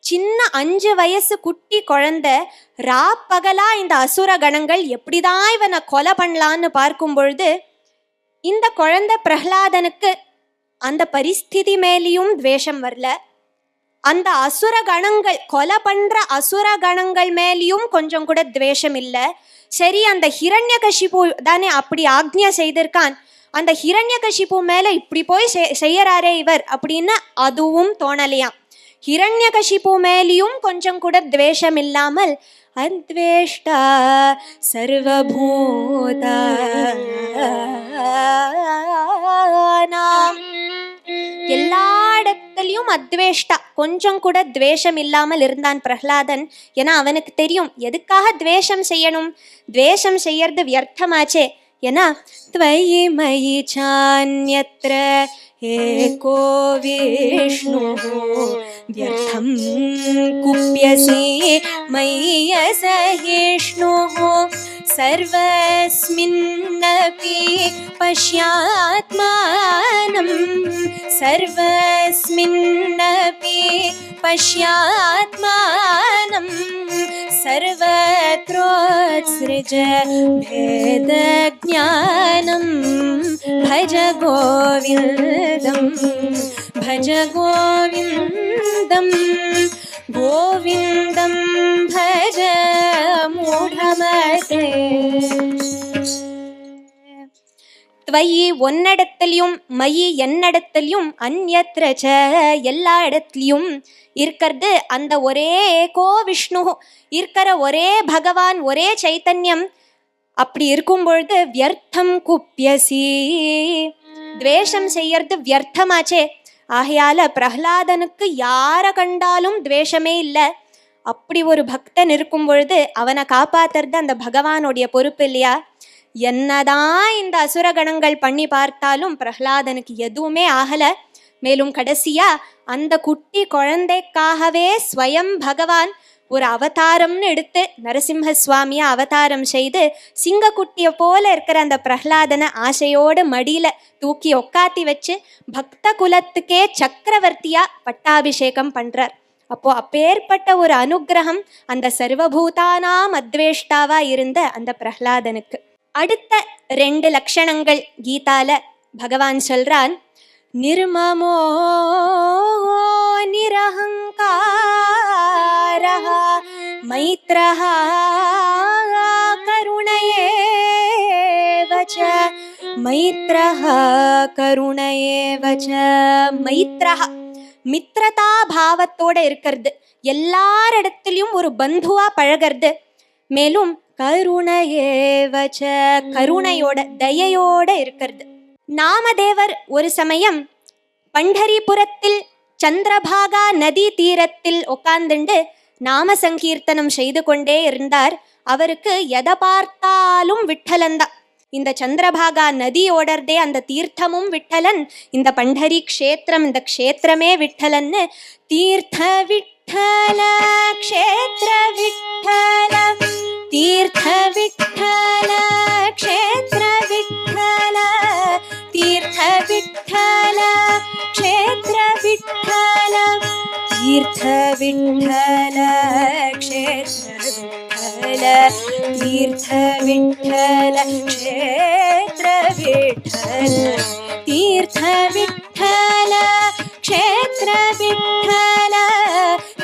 சின்ன 5 வயசு குட்டி குழந்தை ராப்பகலா இந்த அசுர கணங்கள் எப்படிதான் இவனை கொலை பண்ணலான்னு பார்க்கும் பொழுது இந்த குழந்தை பிரஹ்லாதனுக்கு அந்த பரிஸ்திதி மேலேயும் துவேஷம் வரல, அந்த அசுர கணங்கள் கொலை பண்ற அசுர கணங்கள் மேலேயும் கொஞ்சம் கூட துவேஷம் இல்லை. சரி, அந்த ஹிரண்யகசிபு தானே அப்படி ஆக்ஞை செய்திருக்கான், அந்த ஹிரண்யகசிபு மேல இப்படி போய் செய்யறாரே இவர் அப்படின்னு அதுவும் தோணலையாம். ஹிரண்யகசிபு மேலேயும் கொஞ்சம் கூட துவேஷம் இல்லாமல் அத்வேஷ்டா சர்வபூதானாம், எல்லா இடத்துலையும் அத்வேஷ்டா, கொஞ்சம் கூட துவேஷம் இல்லாமல் இருந்தான் பிரஹ்லாதன். ஏன்னா அவனுக்கு தெரியும் எதுக்காக துவேஷம் செய்யணும், துவேஷம் செய்யறது வியர்த்தமாச்சே. ஏன்னா த்வயி மயி சான்யத்ர ஏகோ விஷ்ணு வியர்த்தம் குப்யசி மய்ய சஹிஷ்ணு சர்வஸ்மின்னபி பஷ்யாத்மானம் சர்வஸ்மின்னபி பஷ்யாத்மானம் சர்வத்ரோத்ஸ்ருஜ பேதஜ்ஞானம் பஜ கோவிந்தம் பஜ கோவிந்தம் கோவிந்தம் பஜ மூடமதே. த்வயி ஒன்னிடத்திலையும், மயி என்னிடத்திலையும், அந்யத்ரச எல்லா இடத்துலையும் இருக்கிறது அந்த ஒரே ஏகோ விஷ்ணு, இருக்கிற ஒரே பகவான், ஒரே சைத்தன்யம். அப்படி இருக்கும் பொழுது வியர்த்தம் குப்யசி, துவேஷம் செய்யறது வியர்த்தமாச்சே. ஆகையால பிரஹ்லாதனுக்கு யாரை கண்டாலும் துவேஷமே இல்லை. அப்படி ஒரு பக்தன் இருக்கும் பொழுது அவனை காப்பாத்துறது அந்த பகவானுடைய பொறுப்பு இல்லையா? என்னதான் இந்த அசுரகணங்கள் பண்ணி பார்த்தாலும் பிரஹ்லாதனுக்கு எதுவுமே ஆகல. மேலும் கடைசியா அந்த குட்டி குழந்தைக்காகவே ஸ்வயம் பகவான் ஒரு அவதாரம்னு எடுத்து நரசிம்ம சுவாமியா அவதாரம் செய்து சிங்கக்குட்டியை போல இருக்கிற அந்த பிரஹ்லாதனை ஆசையோடு மடியில தூக்கி உக்காத்தி வச்சு பக்த குலத்துக்கே சக்கரவர்த்தியா பட்டாபிஷேகம் பண்றார். அப்போ அப்பேற்பட்ட ஒரு அனுகிரகம் அந்த சர்வபூதானாம் அத்வேஷ்டாவா இருந்த அந்த பிரஹ்லாதனுக்கு. அடுத்த 2 லட்சணங்கள் கீதால பகவான் சொல்றான். நிர்மமோ நிரஹங்காரஹ மைத்ரஹ கருணயேவச மைத்ரஹ கருணயேவச. மைத்ரஹ மித்ரதா பாவத்தோட இருக்கிறது, எல்லாரிடத்திலையும் ஒரு பந்துவா பழகிறது. மேலும் கருணயேவச கருணையோட தயையோட இருக்கிறது. நாமதேவர் ஒரு சமயம் பண்டரிபுரத்தில் சந்திரபாகா நதி தீரத்தில் உட்கார்ந்துண்டு நாம சங்கீர்த்தனம் செய்து கொண்டே இருந்தார். அவருக்கு எதை பார்த்தாலும் விட்டலன்தான். இந்த சந்திரபாகா நதி ஓடர்தே அந்த தீர்த்தமும் விட்டலன், இந்த பண்டரி க்ஷேத்திரம் இந்த க்ஷேத்திரமே விட்டலன்னு தீர்த்த விட்டல க்ஷேத்திர விட்டல தீர்த்த விட்டல க்ஷேத்திர விட்டல தீர்த்த விட்டல க்ஷேத்திர விட்டல தீர்த்த விட்டல க்ஷேத்திர விட்டல தீர்த்த விட்டல க்ஷேத்திர விட்டல தீர்த்த விட்டல க்ஷேத்திர விட்டல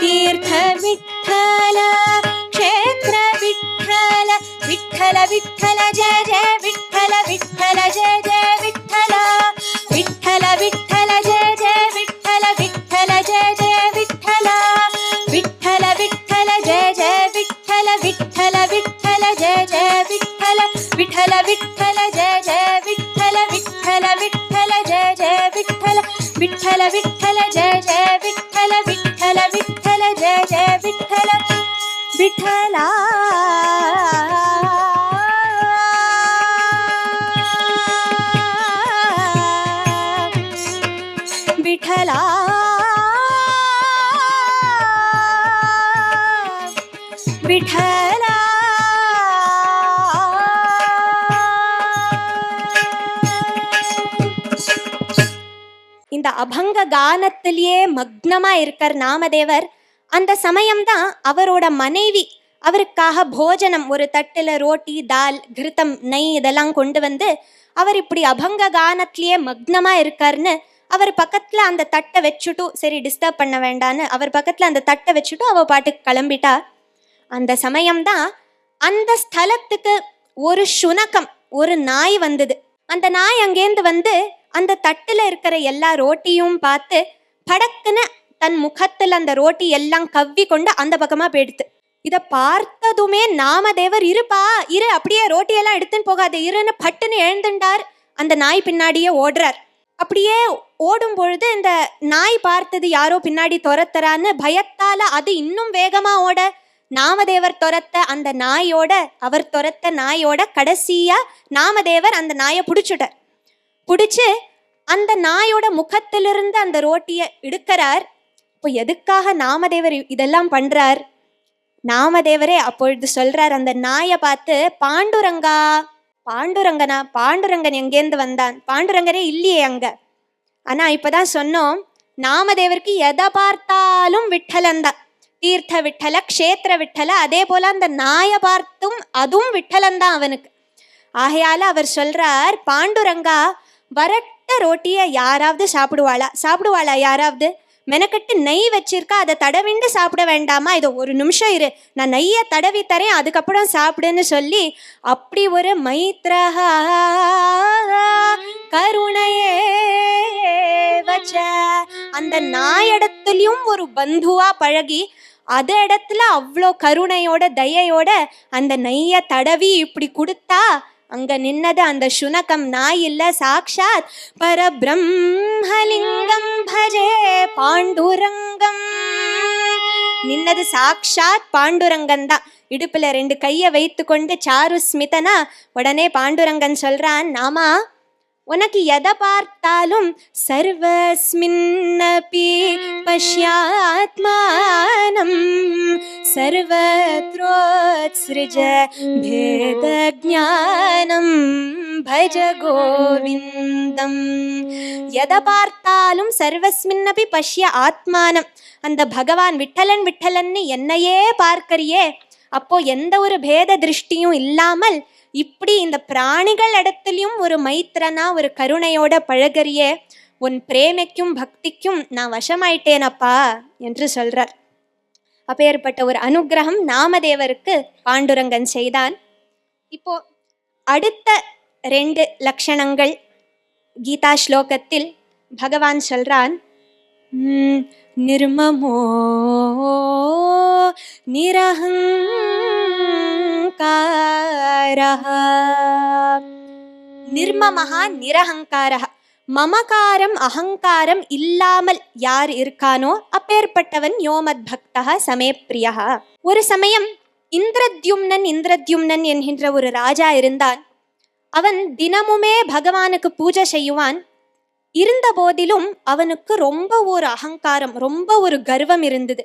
தீர்த்த விட்டல க்ஷேத்திர விட்டல விட்டல விட்டல ஜெய ஜெய விட்டல விட்டல ஜெய ஜெய விட்டல விட்டல விட்டல ஜெய ஜெய விட்டல விட்டல ஜெய ஜெய விட்டல விட்டல விட்டல ஜெய ஜெய விட்டல விட்டல விட்டல ஜெய ஜெய விட்டல விட்டல விட்டல ஜெய ஜெய விட்டல விட்டல விட்டல ஜெய ஜெய விட்டல விட்டல விட்டல ஜெய ஜெய விட்டல விட்டல விட்டல ஜெய ஜெய விட்டல விட்டலா. விட்டலா விட்டலா. இந்த அபங்க கானத்திலேயே மக்னமா இருக்கார் நாமதேவர். அந்த சமயம்தான் அவரோட மனைவி அவருக்காக போஜனம், ஒரு தட்டுல ரோட்டி, தால், கிருத்தம், நெய் இதெல்லாம் கொண்டு வந்து, அவர் இப்படி அபங்க கானத்திலேயே மக்னமா இருக்காருன்னு அவர் பக்கத்துல அந்த தட்டை வச்சுட்டு, சரி டிஸ்டர்ப் பண்ண வேண்டான்னு அவர் பக்கத்துல அந்த தட்டை வச்சுட்டு அவ பாட்டுக்கு கிளம்பிட்டா. அந்த சமயம்தான் அந்த ஸ்தலத்துக்கு ஒரு சுனகம், ஒரு நாய் வந்தது. அந்த நாய் அங்கேருந்து வந்து அந்த தட்டுல இருக்கிற எல்லா ரோட்டியும் பார்த்து படக்குன்னு தன் முகத்துல அந்த ரோட்டி எல்லாம் கவ்வி கொண்டு அந்த பக்கமா போயிடுத்து. இத பார்த்ததுமே நாமதேவர், இருப்பா இரு, அப்படியே ரோட்டியெல்லாம் எடுத்துன்னு போகாது இருன்னு பட்டுன்னு எழுந்துண்டார். அந்த நாய் பின்னாடியே ஓடுறார். அப்படியே ஓடும் பொழுது இந்த நாய் பார்த்தது யாரோ பின்னாடி துரத்துறான்னு பயத்தால அது இன்னும் வேகமா ஓட, நாமதேவர் துரத்த அந்த நாயோட, அவர் துரத்த நாயோட கடைசியா நாமதேவர் அந்த நாயை பிடிச்சுட்டார். பிடிச்சு அந்த நாயோட முகத்திலிருந்து அந்த ரோட்டியை எடுக்கிறார். இப்போ எதுக்காக நாமதேவர் இதெல்லாம் பண்றார்? நாமதேவரே அப்பொழுது சொல்றார் அந்த நாயை பார்த்து, பாண்டுரங்கா. பாண்டுரங்கனா? பாண்டுரங்கன் எங்கேருந்து வந்தான்? பாண்டுரங்கனே இல்லையே அங்க. ஆனா இப்பதான் சொன்னோம், நாமதேவருக்கு எதை பார்த்தாலும் விட்டலந்தான். தீர்த்த விட்டல, க்ஷேத்திர விட்டல, அதே போல அந்த நாயை பார்த்தும் அதுவும் விட்டலந்தான் அவனுக்கு. ஆகையால அவர் சொல்றார், பாண்டுரங்கா, வரட்ட ரோட்டியை யாராவது சாப்பிடுவாளா யாராவது? மெனக்கட்டு நெய் வச்சிருக்கா, அதை தடவிண்டு சாப்பிட வேண்டாமா? இதோ ஒரு நிமிஷம் இரு, நான் நெய்யை தடவி தரேன், அதுக்கப்புறம் சாப்பிடுன்னு சொல்லி அப்படி ஒரு மைத்ரஹா கருணையே வச்ச அந்த நாயிடத்துலயும் ஒரு பந்துவா பழகி, அது இடத்துல அவ்வளோ கருணையோட தயையோட அந்த நெய்யை தடவி இப்படி கொடுத்தா அங்க நின்னது அந்த சுனகம் நாய் இல்ல, சாக்ஷாத் பரபிரம்மலிங்கம் பஜே பாண்டுரங்கம். நின்னது சாக்ஷாத் பாண்டுரங்கன் தான். இடுப்புல 2 கையை வைத்து கொண்டு சாரு ஸ்மிதனா. உடனே பாண்டுரங்கன் சொல்றான், நாமா உனக்கு எதை பார்த்தாலும் சர்வஸ்மின்னபி பஷ்யாத்மானம் சர்வத்ரோத்ஸ்ருஜ பேதஜ்ஞானம் பஜ கோவிந்தம். எதை பார்த்தாலும் சர்வஸ்மின்னபி பஷ்ய ஆத்மானம், அந்த பகவான் விட்டலன் விட்டலன்னு என்னையே பார்க்கறியே, அப்போ எந்த ஒரு பேத திருஷ்டியும் இல்லாமல் இப்படி இந்த பிராணிகள் இடத்துலையும் ஒரு மைத்திரனா ஒரு கருணையோட பழகறியே, உன் பிரேமைக்கும் பக்திக்கும் நான் வசமாயிட்டேனப்பா என்று சொல்றார். அப்பேற்பட்ட ஒரு அனுகிரகம் நாமதேவருக்கு பாண்டுரங்கன் செய்தான். இப்போ அடுத்த 2 லட்சணங்கள் கீதா ஸ்லோகத்தில் பகவான் சொல்றான். நிர்மமோ நிரஹங்காரஹ. நிர்மமஹா நிரஹங்காரஹ. மமகாரம் அகங்காரம் இல்லாமல் யார் இருக்கானோ அப்பேற்பட்டவன் யோமத் பக்தஹ சமே பிரியஹ. ஒரு சமயம் இந்திரத்யும்னன் என்கின்ற ஒரு ராஜா இருந்தான். அவன் தினமுமே பகவானுக்கு பூஜை செய்வான். இருந்த போதிலும் அவனுக்கு ரொம்ப ஒரு அகங்காரம், ரொம்ப ஒரு கர்வம் இருந்தது.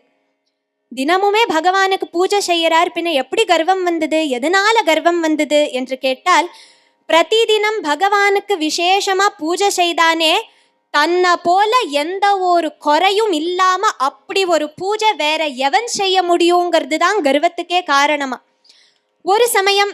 தினமுமே பகவானுக்கு பூஜை செய்யறார், பின்ன எப்படி கர்வம் வந்தது, எதனால கர்வம் வந்தது என்று கேட்டால், பிரதிதினம் பகவானுக்கு விசேஷமா பூஜை செய்தானே, தன்னை போல எந்த ஒரு குறையும் இல்லாம அப்படி ஒரு பூஜை வேற எவன் செய்ய முடியுங்கிறது தான் கர்வத்துக்கே காரணமா. ஒரு சமயம்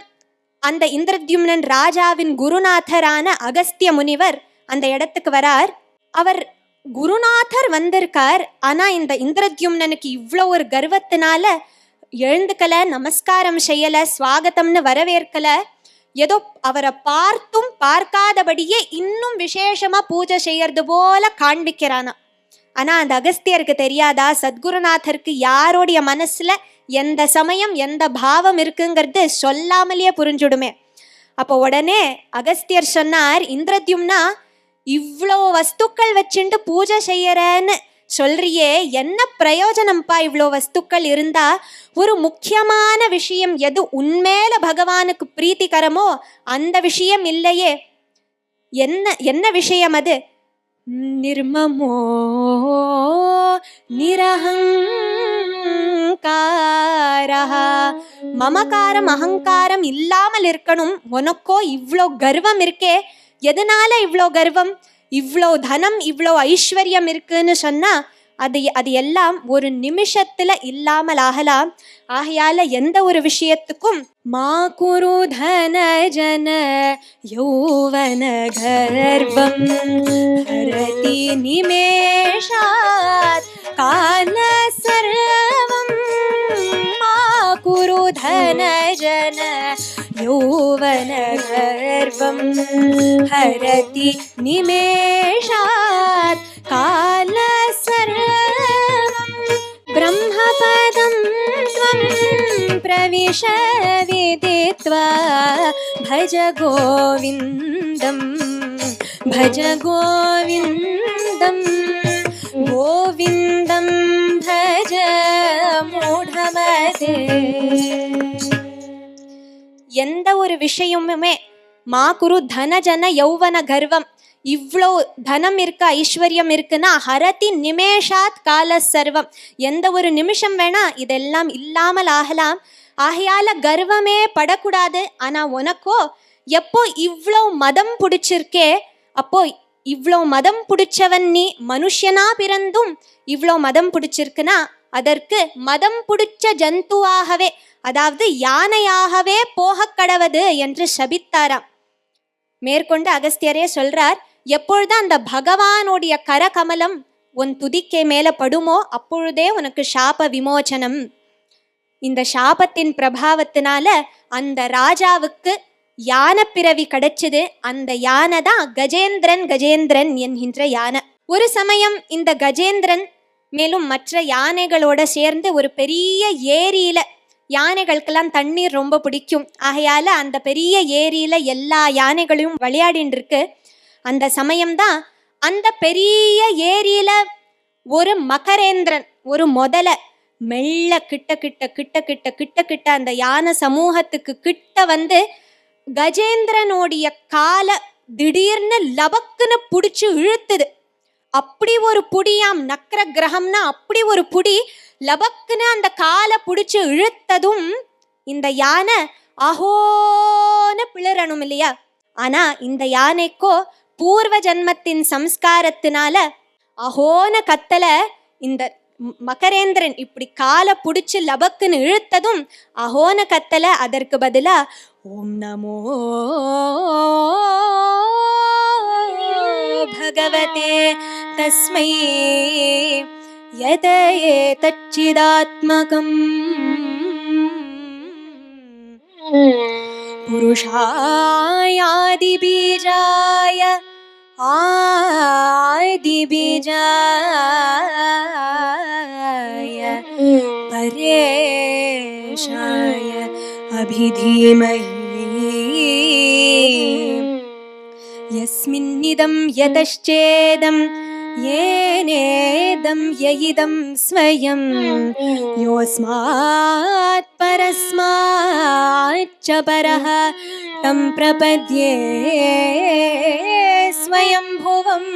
அந்த இந்திரத்யும்னன் ராஜாவின் குருநாதரான அகஸ்திய முனிவர் அந்த இடத்துக்கு வரார். அவர் குருநாதர் வந்திருக்கார். ஆனா இந்த இந்திரத்யும்னனுக்கு இவ்வளோ ஒரு கர்வத்தினால எழுந்துக்கல, நமஸ்காரம் செய்யல, ஸ்வாகத்தம்னு வரவேற்கல. ஏதோ அவரை பார்த்தும் பார்க்காதபடியே இன்னும் விசேஷமா பூஜை செய்யறது போல காண்பிக்கிறானா. ஆனா அந்த அகஸ்தியருக்கு தெரியாதா, சத்குருநாதருக்கு யாரோடைய மனசுல எந்த சமயம் எந்த பாவம் இருக்குங்கிறது சொல்லாமலேயே புரிஞ்சுடுமே. அப்போ உடனே அகஸ்தியர் சொன்னார், இந்திரத்யும்னா இவ்வளோ வஸ்துக்கள் வச்சுட்டு பூஜை செய்யறேன்னு சொல்றியே, என்ன பிரயோஜனம்ப்பா இவ்வளோ வஸ்துக்கள் இருந்தா? ஒரு முக்கியமான விஷயம் எது உன்மேல பகவானுக்கு பிரீத்திகரமோ அந்த விஷயம் இல்லையே. என்ன விஷயம் அது? நிர்மமோ நிரஹங்காரஹ. மமகாரம் அகங்காரம் இல்லாமல் இருக்கணும். உனக்கோ இவ்வளோ கர்வம் இருக்கே, எதனால இவ்வளோ கர்வம்? இவ்வளோ தனம், இவ்வளோ ஐஸ்வர்யம் இருக்குன்னு சொன்னா அது எல்லாம் ஒரு நிமிஷத்துல இல்லாமல் ஆகலாம். ஆகையால எந்த ஒரு விஷயத்துக்கும் மா குரு தன ஜன யௌவன கர்வம் ஹரதி நிமேஷாத் கால சர்வம். மா குரு தன ஜன யௌவன கர்வம் ஹரதி நிமேஷாத் கால சர்வம். ब्रह्मपदं त्वं प्रविश विदित्वा भज गोविन्दं भज गोविन्दं गोविन्दं भज मूढमते. எந்த ஒரு விஷயமுமே மா குரு தன ஜன யௌவன கர்வம், இவ்வளோ தனம் இருக்கு ஐஸ்வர்யம் இருக்குன்னா ஹரதி நிமேஷாத் கால சர்வம், எந்த ஒரு நிமிஷம் வேணா இதெல்லாம் இல்லாமல் ஆகலாம். ஆகையால கர்வமே படக்கூடாது. ஆனா உனக்கோ எப்போ இவ்வளோ மதம் பிடிச்சிருக்கே, அப்போ இவ்வளோ மதம் பிடிச்சவன் நீ மனுஷனா பிறந்தும் இவ்வளோ மதம் பிடிச்சிருக்குன்னா அதற்கு மதம் பிடிச்ச ஜந்துவாகவே, அதாவது யானையாகவே போக கடவது என்று சபித்தாராம். மேற்கொண்டு அகஸ்தியரே சொல்றார், எப்பொழுது அந்த பகவானுடைய கரகமலம் உன் துதிக்கை மேல படுமோ அப்பொழுதே உனக்கு சாப விமோச்சனம். இந்த சாபத்தின் பிரபாவத்தினால அந்த ராஜாவுக்கு யானை பிறவி கிடைச்சது. அந்த யானை தான் கஜேந்திரன் என்கின்ற யானை. ஒரு சமயம் இந்த கஜேந்திரன் மேலும் மற்ற யானைகளோட சேர்ந்து ஒரு பெரிய ஏரியில, யானைகளுக்கெல்லாம் தண்ணீர் ரொம்ப பிடிக்கும், ஆகையால அந்த பெரிய ஏரியில எல்லா யானைகளையும் விளையாடின்னு இருக்கு. அந்த சமயம்தான் அந்த பெரிய ஏரியில ஒரு மகரேந்திரன், ஒரு முதல மெல்ல கிட்ட கிட்ட கிட்ட கிட்ட கிட்ட கிட்ட அந்த யானை சமூகத்துக்கு கிட்ட வந்து கஜேந்திரனுடைய கால திடீர்னு லபக்குன்னு புடிச்சு இழுத்துது. அப்படி ஒரு புடியாம், நக்கர கிரகம்னா அப்படி ஒரு புடி. லபக்குன்னு அந்த காலை புடிச்சு இழுத்ததும் இந்த யானை அஹோன்னு பிளறணும் இல்லையா? ஆனா இந்த யானைக்கோ பூர்வ ஜன்மத்தின் சம்ஸ்காரத்தினால அஹோன கத்தல இந்த மகரேந்திரன் இப்படி காலை புடிச்சு லபக்குன்னு இழுத்ததும் அஹோன கத்தல. அதற்கு பதிலா ஓம் நமோ பகவதே தஸ்மை யதயே தச்சிதாத்மகம் புருஷாயாதி பீஜாய ஆதிபீஜாய பரேஷாய அபிதீமஹி யஸ்மின்னிதம் யதश्चेदं येनेदं ययिदं स्वयं योऽस्मात् परस्माच्च परः तं प्रपद्ये स्वयंभुवम्.